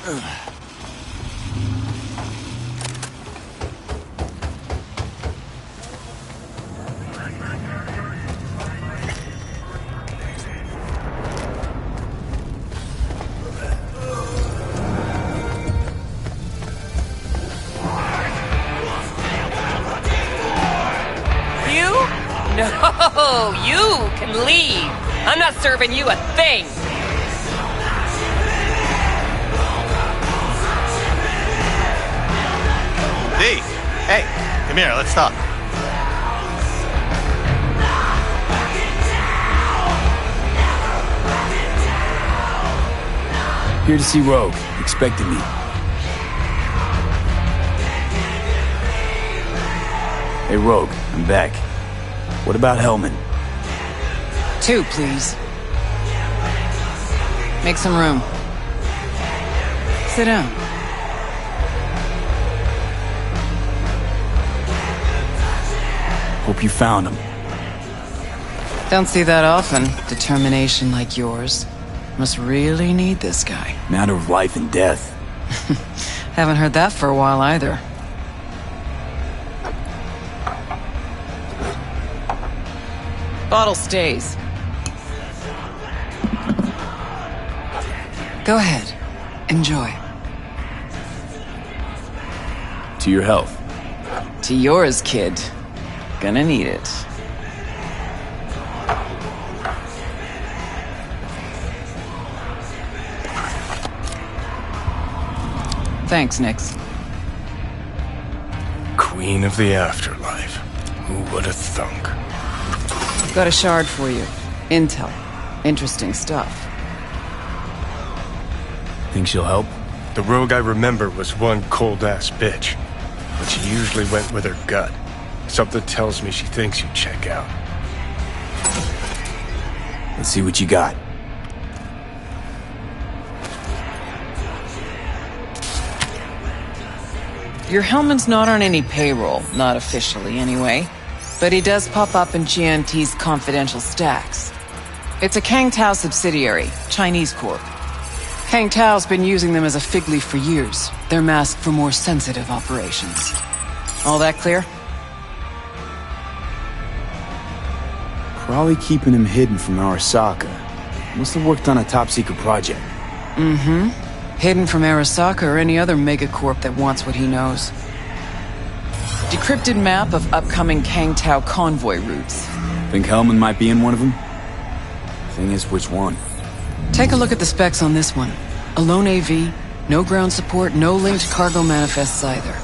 L: No, you can leave. I'm not serving you a thing.
M: V, hey, come here, let's talk.
B: Here to see Rogue. Expected me. Hey, Rogue, I'm back. What about Hellman?
N: 2, please. Make some room. Sit down.
B: Hope you found him.
N: Don't see that often. Determination like yours. Must really need this guy.
B: Matter of life and death.
N: Haven't heard that for a while either. Bottle stays. Go ahead. Enjoy.
B: To your health.
N: To yours, kid. Gonna need it. Thanks, Nix.
H: Queen of the afterlife. Who would have thunk?
N: Got a shard for you. Intel. Interesting stuff.
B: Think she'll help?
H: The rogue I remember was one cold-ass bitch. But she usually went with her gut. Something tells me she thinks you check out.
B: Let's see what you got.
N: Your Hellman's not on any payroll, not officially anyway. But he does pop up in GNT's confidential stacks. It's a Kang Tao subsidiary, Chinese corp. Kang Tao's been using them as a fig leaf for years. They're masked for more sensitive operations. All that clear?
B: Probably keeping him hidden from Arasaka. Must have worked on a top-secret project.
N: Mm-hmm. Hidden from Arasaka or any other megacorp that wants what he knows. Decrypted map of upcoming Kang Tao convoy routes.
B: Think Hellman might be in one of them? Thing is, which one?
N: Take a look at the specs on this one. A lone AV, no ground support, no linked cargo manifests either.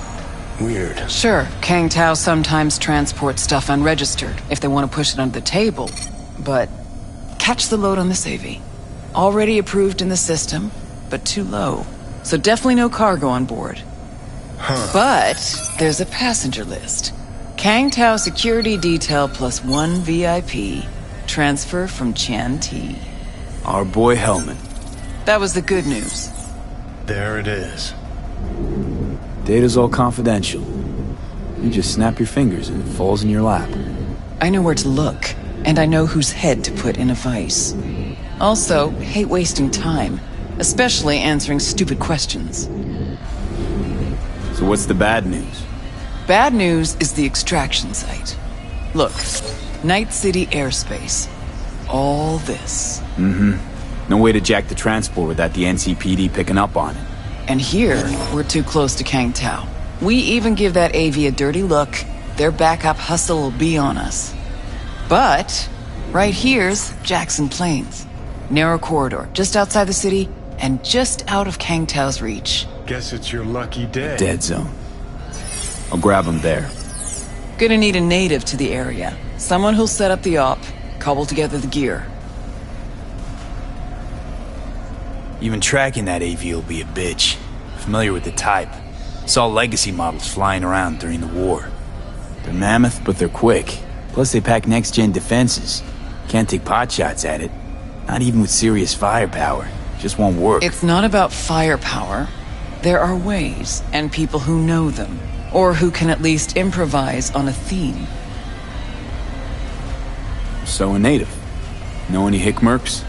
H: Weird.
N: Sure, Kang Tao sometimes transports stuff unregistered if they want to push it under the table. But catch the load on this AV. Already approved in the system, but too low. So definitely no cargo on board.
H: Huh.
N: But there's a passenger list. Kang Tao security detail plus 1 VIP. Transfer from Chan T.
B: Our boy Hellman.
N: That was the good news.
H: There it is.
B: Data's all confidential. You just snap your fingers and it falls in your lap.
N: I know where to look, and I know whose head to put in a vice. Also, hate wasting time, especially answering stupid questions.
B: So what's the bad news?
N: Bad news is the extraction site. Look, Night City airspace. All this.
B: Mm-hmm. No way to jack the transport without the NCPD picking up on it.
N: And here, we're too close to Kang Tao. We even give that AV a dirty look, their backup hustle will be on us. But, right here's Jackson Plains. Narrow corridor, just outside the city, and just out of Kang Tao's reach.
H: Guess it's your lucky day.
B: Dead zone. I'll grab him there.
N: Gonna need a native to the area. Someone who'll set up the op, cobble together the gear.
B: Even tracking that AV will be a bitch. Familiar with the type. Saw legacy models flying around during the war. They're mammoth, but they're quick. Plus they pack next-gen defenses. Can't take potshots at it. Not even with serious firepower. Just won't work.
N: It's not about firepower. There are ways, and people who know them. Or who can at least improvise on a theme.
B: So a native. Know any hickmerks?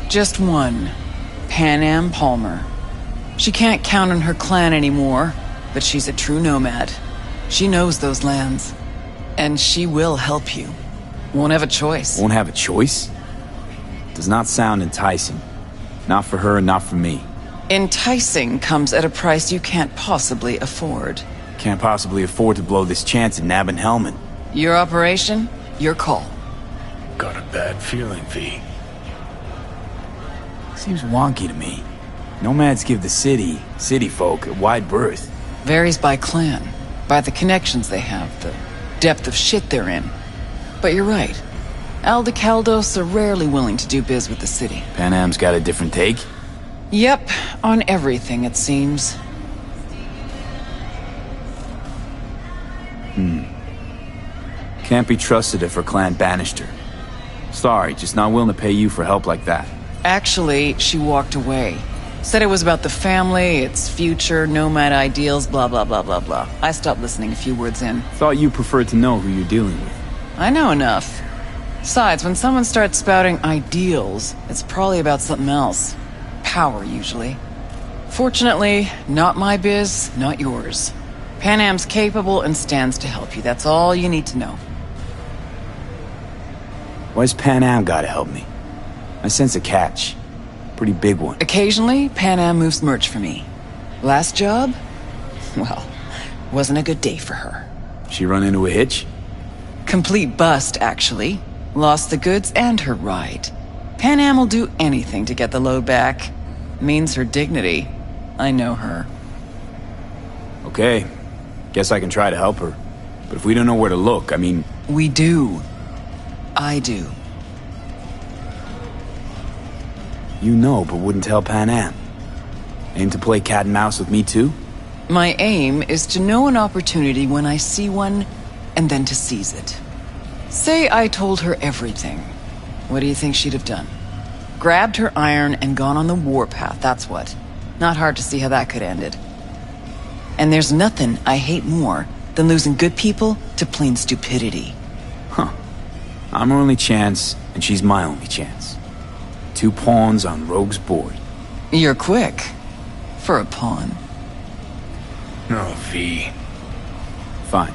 N: Just one. Pan Am Palmer. She can't count on her clan anymore, but she's a true nomad. She knows those lands. And she will help you. Won't have a choice.
B: Won't have a choice? Does not sound enticing. Not for her and not for me.
N: Enticing comes at a price you can't possibly afford.
B: Can't possibly afford to blow this chance at nabbing Hellman.
N: Your operation, your call.
H: Got a bad feeling, V.
B: Seems wonky to me. Nomads give the city folk, a wide berth.
N: Varies by clan, by the connections they have, the depth of shit they're in. But you're right. Aldecaldos are rarely willing to do biz with the city.
B: Panam's got a different take?
N: Yep, on everything, it seems.
B: Can't be trusted if her clan banished her. Sorry, just not willing to pay you for help like that.
N: Actually, she walked away. Said it was about the family, its future, nomad ideals, blah blah blah blah blah. I stopped listening a few words in.
B: Thought you preferred to know who you're dealing with.
N: I know enough. Besides, when someone starts spouting ideals, it's probably about something else. Power, usually. Fortunately, not my biz, not yours. Panam's capable and stands to help you. That's all you need to know.
B: Why's Panam gotta help me? I sense a catch. Pretty big one.
N: Occasionally, Panam moves merch for me. Last job? Well, wasn't a good day for her.
B: She run into a hitch?
N: Complete bust, actually. Lost the goods and her ride. Panam will do anything to get the load back. Means her dignity. I know her.
B: Okay. Guess I can try to help her. But if we don't know where to look, I mean...
N: We do. I do.
B: You know, but wouldn't tell Panam. Aim to play cat and mouse with me too?
N: My aim is to know an opportunity when I see one, and then to seize it. Say I told her everything. What do you think she'd have done? Grabbed her iron and gone on the warpath, that's what. Not hard to see how that could have ended. And there's nothing I hate more than losing good people to plain stupidity.
B: Huh. I'm her only chance, and she's my only chance. 2 pawns on Rogue's board.
N: You're quick. For a pawn.
H: No, V.
B: Fine.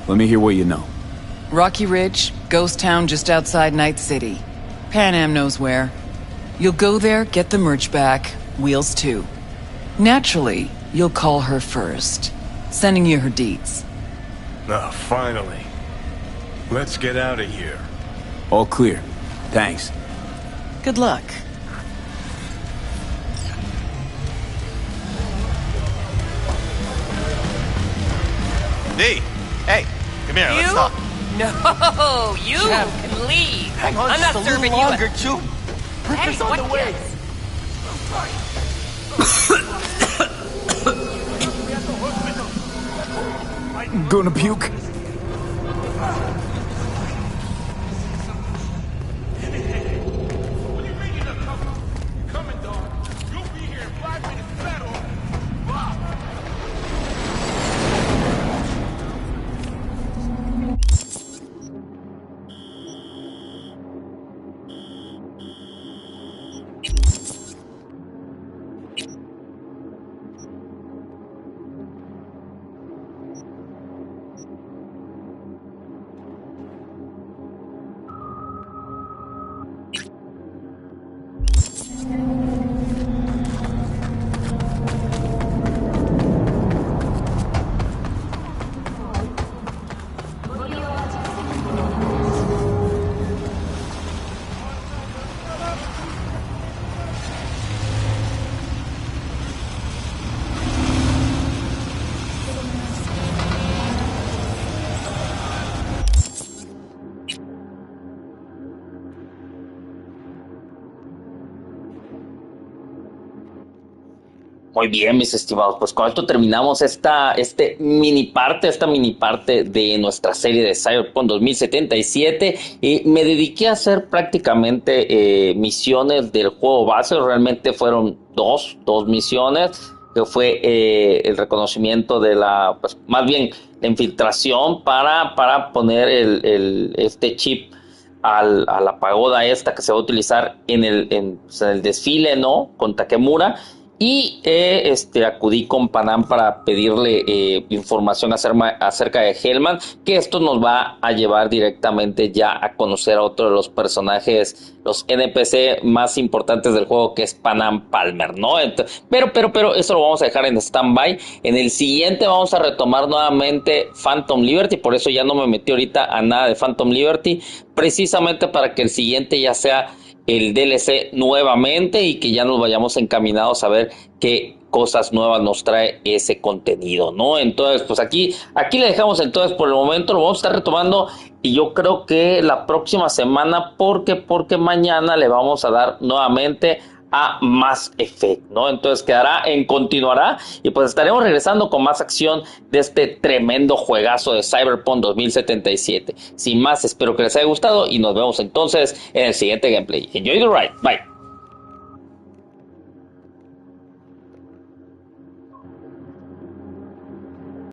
B: Let me hear what you know.
N: Rocky Ridge, ghost town just outside Night City. Panam knows where. You'll go there, get the merch back, wheels too. Naturally, you'll call her first. Sending you her deeds.
H: Ah, finally. Let's get out of here.
B: All clear. Thanks.
N: Good luck.
M: V! Hey! Come here, let's talk.
L: No, you can leave.
G: Hang on
L: I'm
G: just
L: not
G: a little
L: serving
G: longer,
L: you.
G: June. Breakfast
L: Hey,
G: on the
L: what
G: way.
B: Gonna puke?
A: Muy bien, mis estimados, pues con esto terminamos esta mini parte de nuestra serie de Cyberpunk 2077. Me dediqué a hacer prácticamente misiones del juego base. Realmente fueron dos misiones, que fue el reconocimiento de pues más bien la infiltración para poner este chip a la pagoda esta que se va a utilizar en el desfile, ¿no? Con Takemura. y acudí con Panam para pedirle información acerca de Hellman, que esto nos va a llevar directamente ya a conocer a otro de los personajes, los NPC más importantes del juego, que es Panam Palmer, ¿no? Pero eso lo vamos a dejar en stand-by. En el siguiente vamos a retomar nuevamente Phantom Liberty, por eso ya no me metí ahorita a nada de Phantom Liberty, precisamente para que el siguiente ya sea el DLC nuevamente y que ya nos vayamos encaminados a ver qué cosas nuevas nos trae ese contenido, ¿no? Entonces, pues aquí le dejamos entonces por el momento, lo vamos a estar retomando y yo creo que la próxima semana, porque mañana le vamos a dar nuevamente a Mass Effect, ¿no? Entonces quedará en continuará y pues estaremos regresando con más acción de este tremendo juegazo de Cyberpunk 2077. Sin más, espero que les haya gustado y nos vemos entonces en el siguiente gameplay. Enjoy the ride. Bye.